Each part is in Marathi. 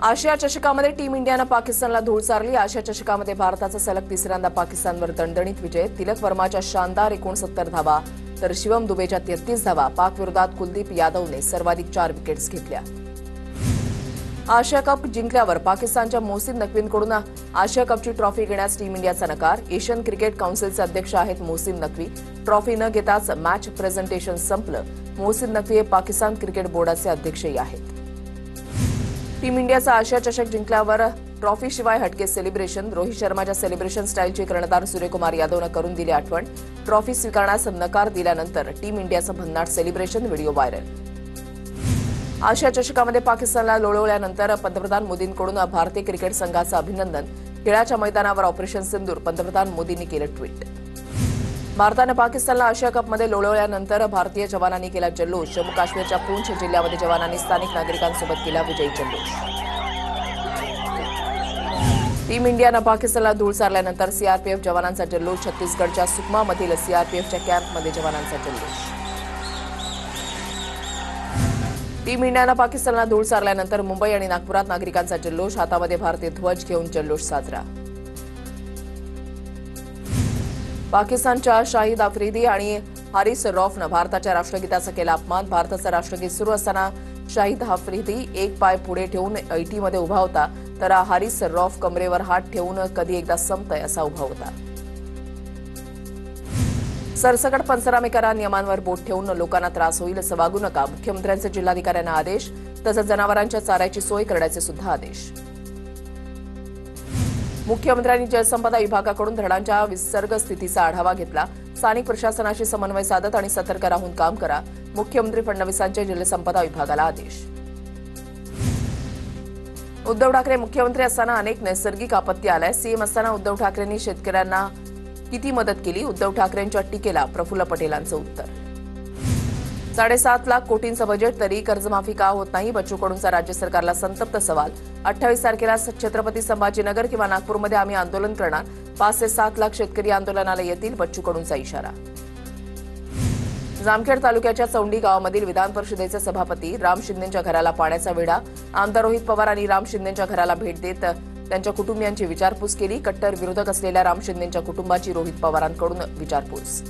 आशिया चषकामध्ये टीम इंडियानं पाकिस्तानला धूळ चारली। आशिया चषकामध्ये भारताचा सलग तिसऱ्यांदा पाकिस्तानवर दणदणीत विजय। तिलक वर्माच्या शानदार 69 धावा तर शिवम दुबेच्या 33 धावा। पाक विरोधात कुलदीप यादवने सर्वाधिक 4 विकेट्स घेतल्या। आशिया कप जिंकल्यावर पाकिस्तानच्या मोहसिन नक्वींकडून आशिया कपची ट्रॉफी घेण्यास टीम इंडियाचा नकार। एशियन क्रिकेट काउन्सिलचे अध्यक्ष आहेत मोहसिन नक्वी। ट्रॉफी न घेताच मॅच प्रेझेंटेशन संपलं। मोहसिन नक्वी हे पाकिस्तान क्रिकेट बोर्डाचे अध्यक्षही आहेत। टीम इंडियाचा आशिया चषक जिंकल्यावर ट्रॉफीशिवाय हटके सेलिब्रेशन। रोहित शर्माच्या सेलिब्रेशन स्टाईलची कर्णधार सूर्यकुमार यादवनं करून दिली आठवण। ट्रॉफी स्वीकारण्यास नकार दिल्यानंतर टीम इंडियाचं भन्नाट सेलिब्रेशन व्हिडिओ व्हायरल। आशिया चषकामध्ये पाकिस्तानला लोळवल्यानंतर पंतप्रधान मोदींकडून भारतीय क्रिकेट संघाचं अभिनंदन। खेळाच्या मैदानावर ऑपरेशन सिंदूर, पंतप्रधान मोदींनी केलं ट्विट। भारतानं पाकिस्तानला आशिया कपमध्ये लोळवल्यानंतर भारतीय जवानांनी केला जल्लोष। जम्मू काश्मीरच्या पूंछ जिल्ह्यामध्ये जवानांनी स्थानिक नागरिकांसोबत केला विजयी जल्लोष। टीम इंडियानं पाकिस्तानला धूळ चारल्यानंतर सीआरपीएफ जवानांचा जल्लोष। छत्तीसगडच्या सुकमामधील सीआरपीएफच्या कॅम्पमध्ये जवानांचा जल्लोष। टीम इंडियानं पाकिस्तानला धूळ चारल्यानंतर मुंबई आणि नागपुरात नागरिकांचा जल्लोष। हातामध्ये भारतीय ध्वज घेऊन जल्लोष साजरा। पाकिस्तानच्या शाहिद आफ्रिदी आणि हारिस रौफनं भारताच्या राष्ट्रगीताचा केला अपमान। भारताचं राष्ट्रगीत सुरू असताना शाहिद आफ्रिदी एक पाय पुढे ठेवून ऐटीमध्ये उभा होता, तर हारिस रौफ कमरेवर हात ठेवून कधी एकदा संपतंय असा उभा होता। सरसकट पंचनामे करा, नियमांवर बोट ठेवून लोकांना त्रास होईल असं वागू नका। मुख्यमंत्र्यांचे जिल्हाधिकाऱ्यांना आदेश। तसंच जनावरांच्या चाऱ्याची सोय करण्याचे सुद्धा आदेश। मुख्यमंत्र्यांनी जलसंपदा विभागाकडून धरणांच्या विसर्ग स्थितीचा आढावा घेतला। स्थानिक प्रशासनाशी समन्वय साधत आणि सतर्क राहून काम करा। मुख्यमंत्री फडणवीसांचे जलसंपदा विभागाला आदेश। उद्धव ठाकरे मुख्यमंत्री असताना अनेक नैसर्गिक आपत्ती आल्या। सीएम असताना उद्धव ठाकरेंनी शेतकऱ्यांना किती मदत केली? उद्धव ठाकरेंच्या टीकेला प्रफुल्ल पटेलांचं उत्तर। 7.5 लाख कोटींचं बजेट तरी कर्जमाफी का होत नाही? बच्चू कडूंचा राज्य सरकारला संतप्त सवाल। 28 तारखेला छत्रपती संभाजीनगर किंवा नागपूरमध्ये आम्ही आंदोलन करणार। 5 ते 7 लाख शेतकरी आंदोलनाला येतील, बच्चू कडूंचा इशारा। जामखेड तालुक्याच्या चौंडी गावामधील विधान परिषदेचे सभापती राम शिंदेंच्या घराला पाण्याचा वेढा। आमदार रोहित पवार यांनी राम शिंदेंच्या घराला भेट देत त्यांच्या कुटुंबियांची विचारपूस केली। कट्टर विरोधक असलेल्या राम शिंदेंच्या कुटुंबाची रोहित पवारांकडून विचारपूस।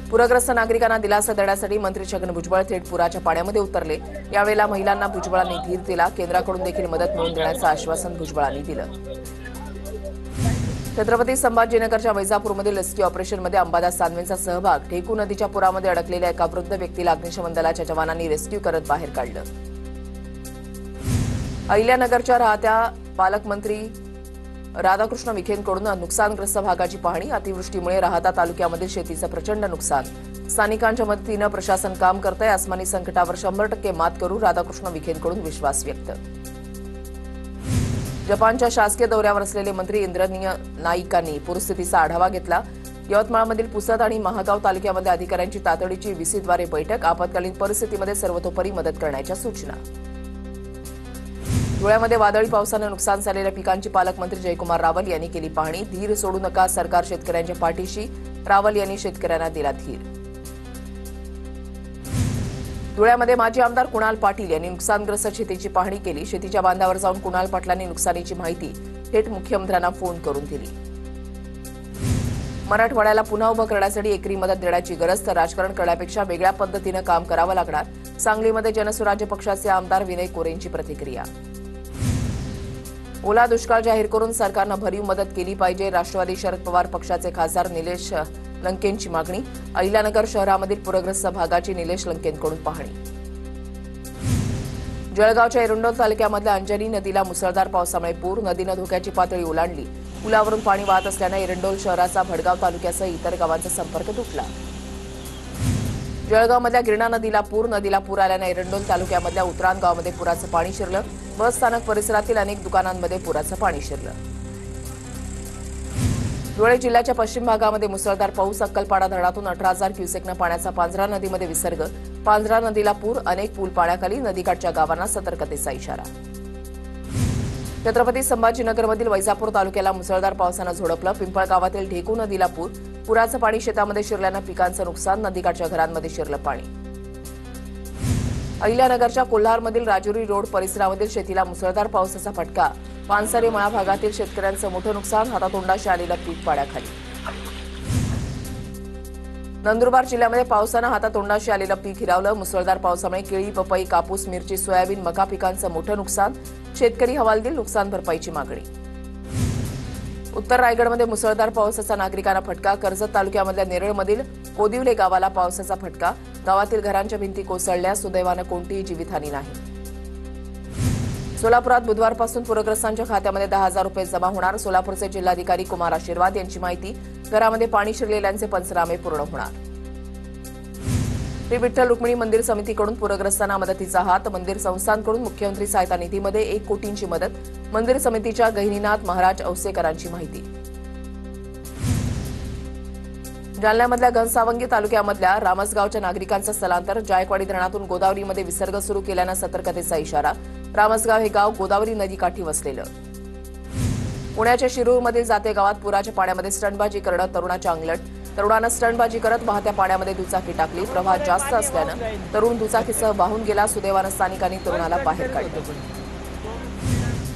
पूरग्रस्त नागरिकांना दिलासा देण्यासाठी मंत्री छगन भुजबळ थेट पुराच्या पाण्यामध्ये उतरले। यावेळेला महिलांना भुजबळांनी धीर दिला। केंद्राकडून देखील मदत मिळवून देण्याचं आश्वासन भुजबळांनी दिलं। छत्रपती संभाजीनगरच्या वैजापूरमधील रेस्क्यू ऑपरेशनमध्ये अंबादास दानवेंचा सहभाग। ढेकू नदीच्या पुरामध्ये अडकलेल्या एका वृद्ध व्यक्तीला अग्निशमन दलाच्या जवानांनी रेस्क्यू करत बाहेर काढलं। अहिल्यानगरच्या राहत्या पालकमंत्री राधाकृष्ण विखेंकडून नुकसानग्रस्त भागाची पाहणी। अतिवृष्टीमुळे राहता तालुक्यामधील शेतीचं प्रचंड नुकसान। स्थानिकांच्या मदतीनं प्रशासन काम करतंय। आसमानी संकटावर 100% मात करू, राधाकृष्ण विखेंकडून विश्वास व्यक्त। जपानच्या शासकीय दौऱ्यावर असलेले मंत्री इंद्रनील नाईकांनी पूरस्थितीचा आढावा घेतला। यवतमाळमधील पुसद आणि महागाव तालुक्यामध्ये अधिकाऱ्यांची तातडीची व्हीसीद्वारे बैठक। आपत्कालीन परिस्थितीमध्ये सर्वतोपरी मदत करण्याच्या सूचना। धुळ्यामध्ये वादळी पावसानं नुकसान झालेल्या पिकांची पालकमंत्री जयकुमार रावल यांनी केली पाहणी। धीर सोडू नका, सरकार शेतकऱ्यांच्या पाठीशी, रावल यांनी शेतकऱ्यांना दिला धीर। धुळ्यामध्ये माजी आमदार कुणाल पाटील यांनी नुकसानग्रस्त शेतीची पाहणी केली। शेतीच्या बांधावर जाऊन कुणाल पाटलांनी नुकसानीची माहिती थेट मुख्यमंत्र्यांना फोन करून दिली। मराठवाड्याला पुन्हा उभं करण्यासाठी एकरी मदत देण्याची गरज, तर राजकारण करण्यापेक्षा वेगळ्या पद्धतीनं काम करावं लागणार। सांगलीमध्ये जनसुराज्य पक्षाचे आमदार विनय कोरेंची प्रतिक्रिया। ओला दुष्काळ जाहीर करून सरकारनं भरीव मदत केली पाहिजे। राष्ट्रवादी शरद पवार पक्षाचे खासदार निलेश लंकेंची मागणी। अहिल्यानगर शहरामधील पूरग्रस्त भागाची निलेश लंकेंकडून पाहणी। जळगावच्या एरंडोल तालुक्यामधल्या अंजनी नदीला मुसळधार पावसामुळे पूर। नदीनं धोक्याची पातळी ओलांडली। पुलावरून पाणी वाहत असल्यानं एरंडोल शहराचा भडगाव तालुक्यासह इतर गावांचा संपर्क तुटला। जळगावमधल्या गिरणा नदीला पूर। नदीला पूर आल्यानं एरंडोल तालुक्यामधल्या उतरान गावामध्ये पुराचं पाणी शिरलं। बस स्थानक परिसरातील अनेक दुकानांमध्ये पुराचं पाणी शिरलं। धुळे जिल्ह्याच्या पश्चिम भागामध्ये मुसळधार पाऊस। अक्कलपाडा धरणातून 18,000 क्युसेकनं पाण्याचा पांझरा नदीमध्ये विसर्ग। पांझरा नदीला पूर, अनेक पूल पाण्याखाली, नदीकाठच्या गावांना सतर्कतेचा इशारा। छत्रपती संभाजीनगरमधील वैजापूर तालुक्याला मुसळधार पावसानं झोडपलं। पिंपळ गावातील ढेकू नदीला पूर। पुराचं पाणी शेतामध्ये शिरल्यानं पिकांचं नुकसान। नदीकाठच्या घरांमध्ये शिरलं पाणी। अहिल्यानगरच्या कोल्हारमधील राजुरी रोड परिसरामधील शेतीला मुसळधार पावसाचा फटका. पानसरे मळा भागातील शेतकऱ्यांचं मोठं नुकसान. हातातोंडाशी आलेलं पीक पाण्याखाली. नंदुरबार जिल्ह्यामध्ये पावसानं हातातोंडाशी आलेलं पीक हिरावलं. मुसळधार पावसामुळे केळी, पपई, कापूस, मिरची, सोयाबीन, मका पिकांचं मोठं नुकसान. शेतकरी हवालदिल नुकसान भरपाईची मागणी. उत्तर रायगडमध्ये मुसळधार पावसाचा नागरिकांना फटका. कर्जत तालुक्यामधल्या नेरळमधील कोदिवले गावाला पावसाचा फटका. गावातील घरांच्या भिंती कोसळल्या. सुदैवानं कोणतीही जीवितहानी नाही. सोलापुरात बुधवारपासून पूरग्रस्तांच्या खात्यामध्ये 10,000 रुपये जमा होणार. सोलापूरचे जिल्हाधिकारी कुमार आशीर्वाद यांची माहिती. घरामध्ये पाणी शिरलेल्यांचे पंचनामे पूर्ण होणार. श्री विठ्ठल रुक्मिणी मंदिर समितीकडून पूरग्रस्तांना मदतीचा हात. मंदिर संस्थांकडून मुख्यमंत्री सहायता निधीमध्ये 1 कोटींची मदत. मंदिर समितीच्या गहिनीनाथ महाराज औसेकरांची माहिती. जालन्यामधल्या घनसावंगी तालुक्यामधल्या रामसगावच्या नागरिकांचं स्थलांतर. जायकवाडी धरणातून गोदावरीमध्ये विसर्ग सुरू केल्यानं सतर्कतेचा इशारा. रामसगाव हे गाव गोदावरी नदीकाठी वसलेलं. पुण्याच्या शिरूरमधील जाते गावात पुराच्या पाण्यामध्ये स्टंटबाजी करत तरुणाच्या अंगलट. तरुणानं स्टंटबाजी करत वाहत्या पाण्यामध्ये दुचाकी टाकली. प्रवाह जास्त असल्यानं तरुण दुचाकीसह वाहून गेला. सुदैवानं स्थानिकांनी तरुणाला बाहेर काढलं.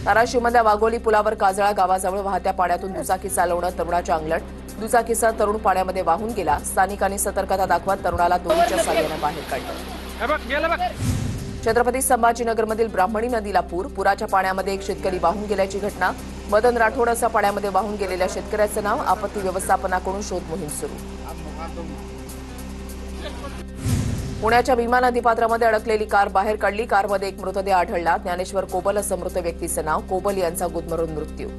धाराशिवमधल्या वाघोली पुलावर काजळा गावाजवळ वाहत्या पाण्यातून दुचाकी चालवणं तरुणाच्या अंगलट. दुचाकीसह तरुण पाण्यामध्ये वाहून गेला. स्थानिकांनी सतर्कता दाखवत तरुणाला दोरीच्या साहाय्यानं बाहेर काढलं. छत्रपती संभाजीनगरमधील ब्राह्मणी नदीला पूर. पुराच्या पाण्यामध्ये एक शेतकरी वाहून गेल्याची घटना. मदन राठोड असं पाण्यामध्ये वाहून गेलेल्या शेतकऱ्याचं नाव. आपत्ती व्यवस्थापनाकडून शोध मोहीम सुरू. पुण्याच्या भीमा नदीपात्रामध्ये अडकलेली कार बाहेर काढली. कारमध्ये एक मृतदेह आढळला. ज्ञानेश्वर कोबल असं मृत व्यक्तीचं नाव. कोबल यांचा गुदमरून मृत्यू.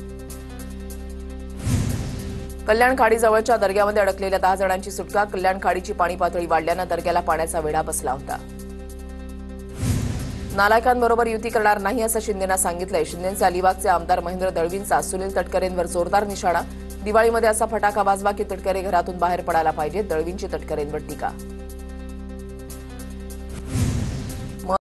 कल्याण खाडीजवळच्या दर्ग्यामध्ये अडकलेल्या 10 जणांची सुटका. कल्याण खाडीची पाणी पातळी वाढल्यानं दर्ग्याला पाण्याचा वेढा बसला होता. नालायकांबरोबर युती करणार नाही असं शिंदेंना सांगितलंय. शिंदेंचे अलिबागचे आमदार महेंद्र दळवींचा सुनील तटकरेंवर जोरदार निशाणा. दिवाळीमध्ये असा फटाका वाजवा की तटकरे घरातून बाहेर पडायला पाहिजे. दळवींची तटकरेंवर टीका.